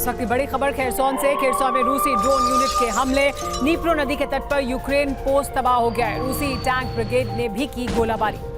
इस वक्त की बड़ी खबर खेरसौन से। खेरसौन में रूसी ड्रोन यूनिट के हमले, नीप्रो नदी के तट पर यूक्रेन पोस्ट तबाह हो गया है। रूसी टैंक ब्रिगेड ने भी की गोलाबारी।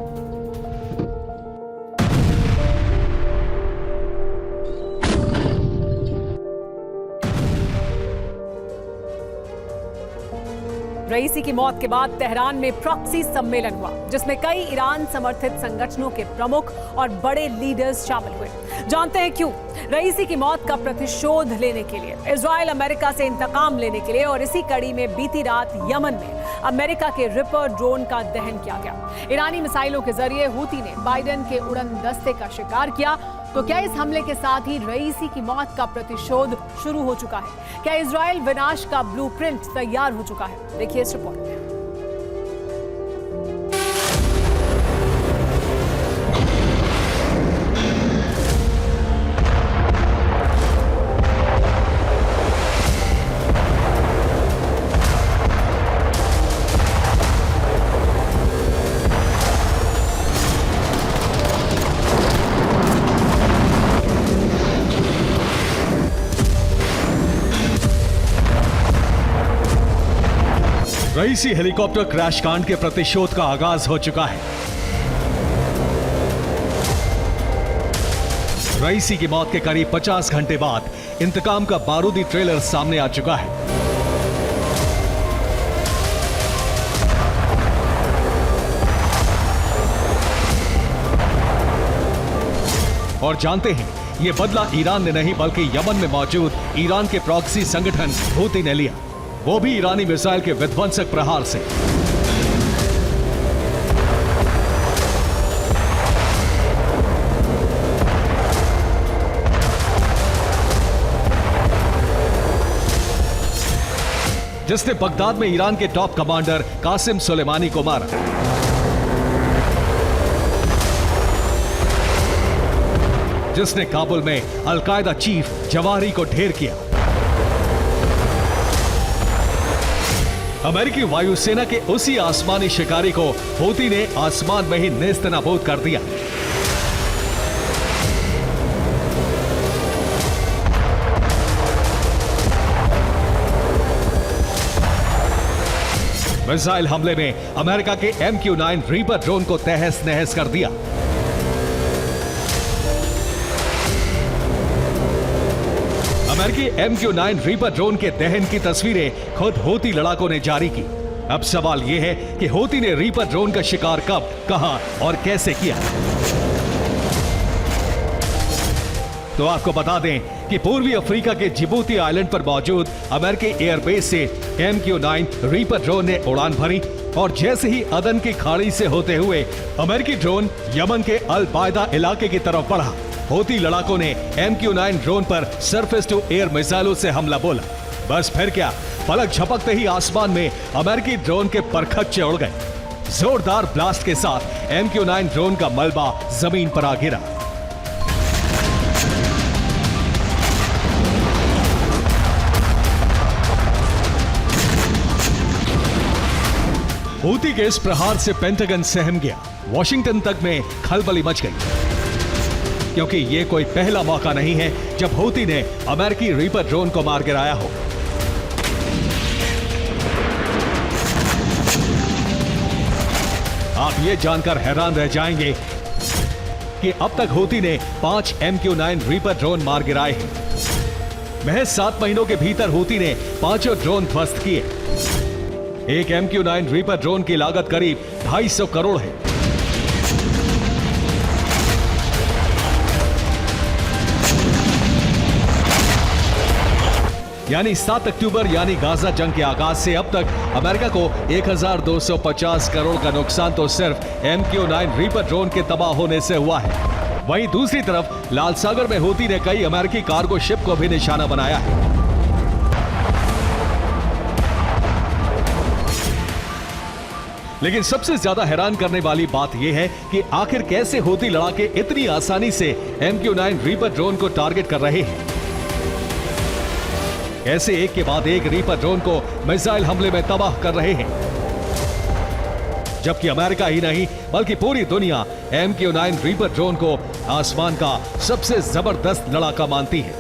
रईसी की मौत के बाद तेहरान में प्रॉक्सी सम्मेलन हुआ, जिसमें कई ईरान समर्थित संगठनों के प्रमुख और बड़े लीडर्स शामिल हुए। जानते हैं क्यों? रईसी की मौत का प्रतिशोध लेने के लिए, इजराइल अमेरिका से इंतकाम लेने के लिए, और इसी कड़ी में बीती रात यमन में अमेरिका के रिपर ड्रोन का दहन किया गया। ईरानी मिसाइलों के जरिए हूती ने बाइडेन के उड़न दस्ते का शिकार किया। तो क्या इस हमले के साथ ही रईसी की मौत का प्रतिशोध शुरू हो चुका है? क्या इजराइल विनाश का ब्लूप्रिंट तैयार हो चुका है? देखिए इस रिपोर्ट में। रईसी हेलीकॉप्टर क्रैश कांड के प्रतिशोध का आगाज हो चुका है। रईसी की मौत के करीब 50 घंटे बाद इंतकाम का बारूदी ट्रेलर सामने आ चुका है। और जानते हैं, यह बदला ईरान ने नहीं बल्कि यमन में मौजूद ईरान के प्रॉक्सी संगठन हूती ने लिया, वो भी ईरानी मिसाइल के विध्वंसक प्रहार से। जिसने बगदाद में ईरान के टॉप कमांडर कासिम सुलेमानी को मारा। जिसने काबुल में अल-कायदा चीफ जवाहिरी को ढेर किया। अमेरिकी वायुसेना के उसी आसमानी शिकारी को हूती ने आसमान में ही नेस्तनाबूद कर दिया। मिसाइल हमले में अमेरिका के MQ-9 रीपर ड्रोन को तहस नहस कर दिया। अमेरिकी MQ-9 रीपर ड्रोन के दहन की तस्वीरें खुद हूती लड़ाकों ने जारी की। अब सवाल यह है कि हूती ने रीपर ड्रोन का शिकार कब, कहां और कैसे किया। तो आपको बता दें कि पूर्वी अफ्रीका के जिबूती आइलैंड पर मौजूद अमेरिकी एयरबेस से MQ-9 रीपर ड्रोन ने उड़ान भरी, और जैसे ही अदन की खाड़ी से होते हुए अमेरिकी ड्रोन यमन के अल बायदा इलाके की तरफ बढ़ा, हूती लड़ाकों ने MQ-9 ड्रोन पर सरफेस टू एयर मिसाइलों से हमला बोला। बस फिर क्या, पलक झपकते ही आसमान में अमेरिकी ड्रोन के परखच्चे उड़ गए। जोरदार ब्लास्ट के साथ MQ-9 ड्रोन का मलबा जमीन पर आ गिरा। हूती के इस प्रहार से पेंटागन सहम गया। वॉशिंगटन तक में खलबली मच गई, क्योंकि यह कोई पहला मौका नहीं है जब हूती ने अमेरिकी रीपर ड्रोन को मार गिराया हो। आप ये जानकर हैरान रह जाएंगे कि अब तक हूती ने 5 MQ-9 रीपर ड्रोन मार गिराए हैं। महज 7 महीनों के भीतर हूती ने 5 ड्रोन ध्वस्त किए। एक MQ-9 रीपर ड्रोन की लागत करीब 250 करोड़ है। यानी 7 अक्टूबर यानी गाजा जंग के आगाज से अब तक अमेरिका को 1250 करोड़ का नुकसान तो सिर्फ MQ-9 रीपर ड्रोन के तबाह होने से हुआ है। वहीं दूसरी तरफ लाल सागर में हूती ने कई अमेरिकी कार्गो शिप को भी निशाना बनाया है। लेकिन सबसे ज्यादा हैरान करने वाली बात यह है कि आखिर कैसे हूती लड़ाके इतनी आसानी से MQ-9 रीपर ड्रोन को टारगेट कर रहे हैं। ऐसे एक के बाद एक रीपर ड्रोन को मिसाइल हमले में तबाह कर रहे हैं, जबकि अमेरिका ही नहीं बल्कि पूरी दुनिया MQ-9 रीपर ड्रोन को आसमान का सबसे जबरदस्त लड़ाका मानती है।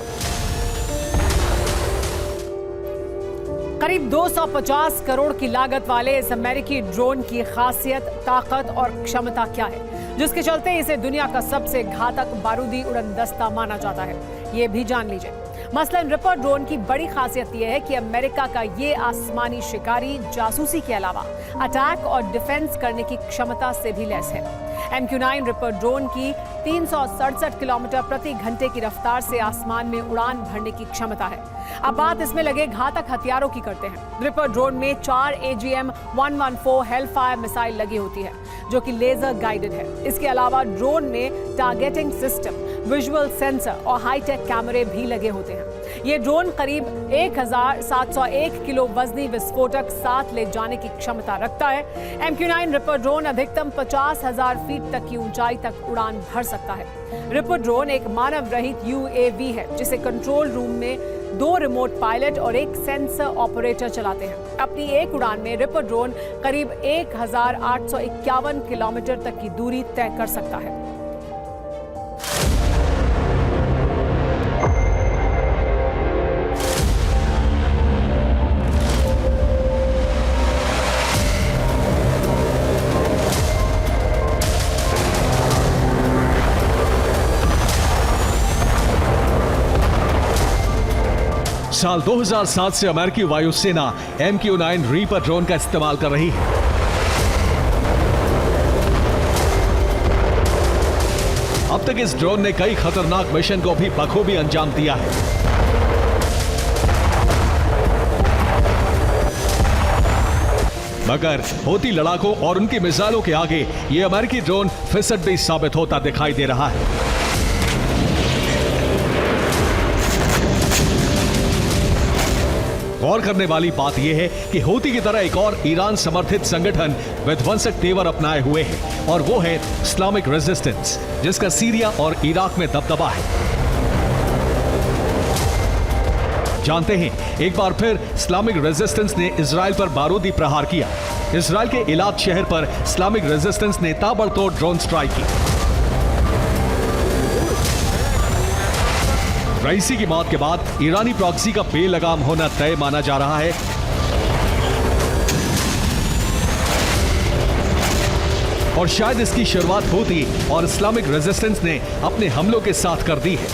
करीब 250 करोड़ की लागत वाले इस अमेरिकी ड्रोन की खासियत, ताकत और क्षमता क्या है, जिसके चलते इसे दुनिया का सबसे घातक बारूदी उड़नदस्ता माना जाता है, ये भी जान लीजिए। मसलन रिपर ड्रोन की बड़ी खासियत यह है कि अमेरिका का ये आसमानी शिकारी जासूसी के अलावा अटैक और डिफेंस करने की क्षमता से भी लैस है। MQ-9 रिपर ड्रोन की 367 किलोमीटर प्रति घंटे की रफ्तार से आसमान में उड़ान भरने की क्षमता है। अब बात इसमें लगे घातक हथियारों की करते हैं। रिपर ड्रोन में 4 AGM-114 हेलफायर मिसाइल लगी होती है, जो कि लेजर गाइडेड है। इसके अलावा ड्रोन में टारगेटिंग सिस्टम, विजुअल सेंसर और हाईटेक कैमरे भी लगे होते हैं। ये ड्रोन करीब 1701 किलो वजनी विस्फोटक साथ ले जाने की क्षमता रखता है। MQ-9 रिपर ड्रोन अधिकतम 50,000 फीट तक की ऊंचाई तक उड़ान भर सकता है। रिपर ड्रोन एक मानव रहित UAV है, जिसे कंट्रोल रूम में 2 रिमोट पायलट और 1 सेंसर ऑपरेटर चलाते हैं। अपनी एक उड़ान में रिपर ड्रोन करीब 1851 किलोमीटर तक की दूरी तय कर सकता है। साल 2007 से अमेरिकी वायुसेना MQ-9 रीपर ड्रोन का इस्तेमाल कर रही है। अब तक इस ड्रोन ने कई खतरनाक मिशन को भी बखूबी अंजाम दिया है। मगर हौती लड़ाकों और उनकी मिसाइलों के आगे ये अमेरिकी ड्रोन फिसड्डी साबित होता दिखाई दे रहा है। गौर करने वाली बात यह है कि हौती की तरह एक और ईरान समर्थित संगठन विध्वंसक तेवर अपनाए हुए है, और वो है इस्लामिक रेजिस्टेंस, जिसका सीरिया और इराक में दबदबा है। जानते हैं, एक बार फिर इस्लामिक रेजिस्टेंस ने इजराइल पर बारूदी प्रहार किया। इजराइल के इलाद शहर पर इस्लामिक रेजिस्टेंस ने ताबड़तोड़ ड्रोन स्ट्राइक की। रईसी की मौत के बाद ईरानी प्रॉक्सी का बेलगाम होना तय माना जा रहा है। और शायद इसकी शुरुआत हौती और इस्लामिक रेजिस्टेंस ने अपने हमलों के साथ कर दी है।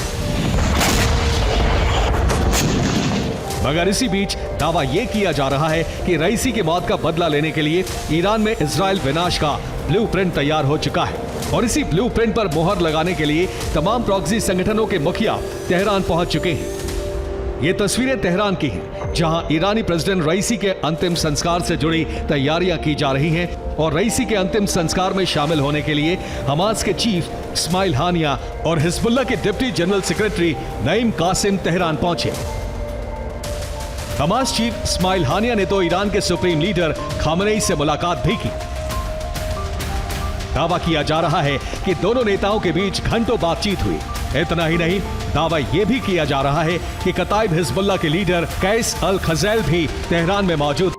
मगर इसी बीच दावा यह किया जा रहा है कि रईसी की मौत का बदला लेने के लिए ईरान में इजराइल विनाश का ब्लूप्रिंट तैयार हो चुका है, और इसी ब्लूप्रिंट पर मोहर लगाने के लिए तमाम प्रॉक्सी संगठनों के मुखिया तेहरान पहुंच चुके हैं। ये तस्वीरें तेहरान की हैं, जहां ईरानी प्रेसिडेंट रईसी के अंतिम संस्कार से जुड़ी तैयारियां की जा रही हैं, और रईसी के अंतिम संस्कार में शामिल होने के लिए हमास के चीफ इस्माइल हानिया और हिजबुल्लाह के deputy general secretary Naim Qassem Tehran पहुंचे। हमास चीफ इस्माइल हानिया ने तो ईरान के सुप्रीम लीडर खामनेई से मुलाकात भी की। दावा किया जा रहा है कि दोनों नेताओं के बीच घंटों बातचीत हुई। इतना ही नहीं, दावा यह भी किया जा रहा है कि कताइब हिजबुल्लाह के लीडर कैस अल खजैल भी तेहरान में मौजूद।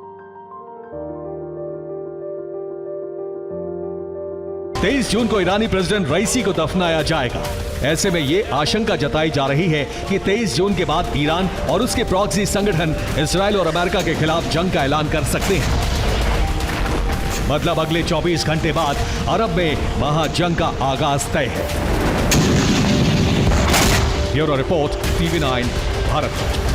23 जून को ईरानी प्रेसिडेंट रईसी को दफनाया जाएगा। ऐसे में ये आशंका जताई जा रही है कि 23 जून के बाद ईरान और उसके प्रॉक्सी संगठन इजराइल और अमेरिका के खिलाफ जंग का ऐलान कर सकते हैं। मतलब अगले 24 घंटे बाद अरब में महाजंग का आगाज तय है। Bureau report, TV9 Bharat.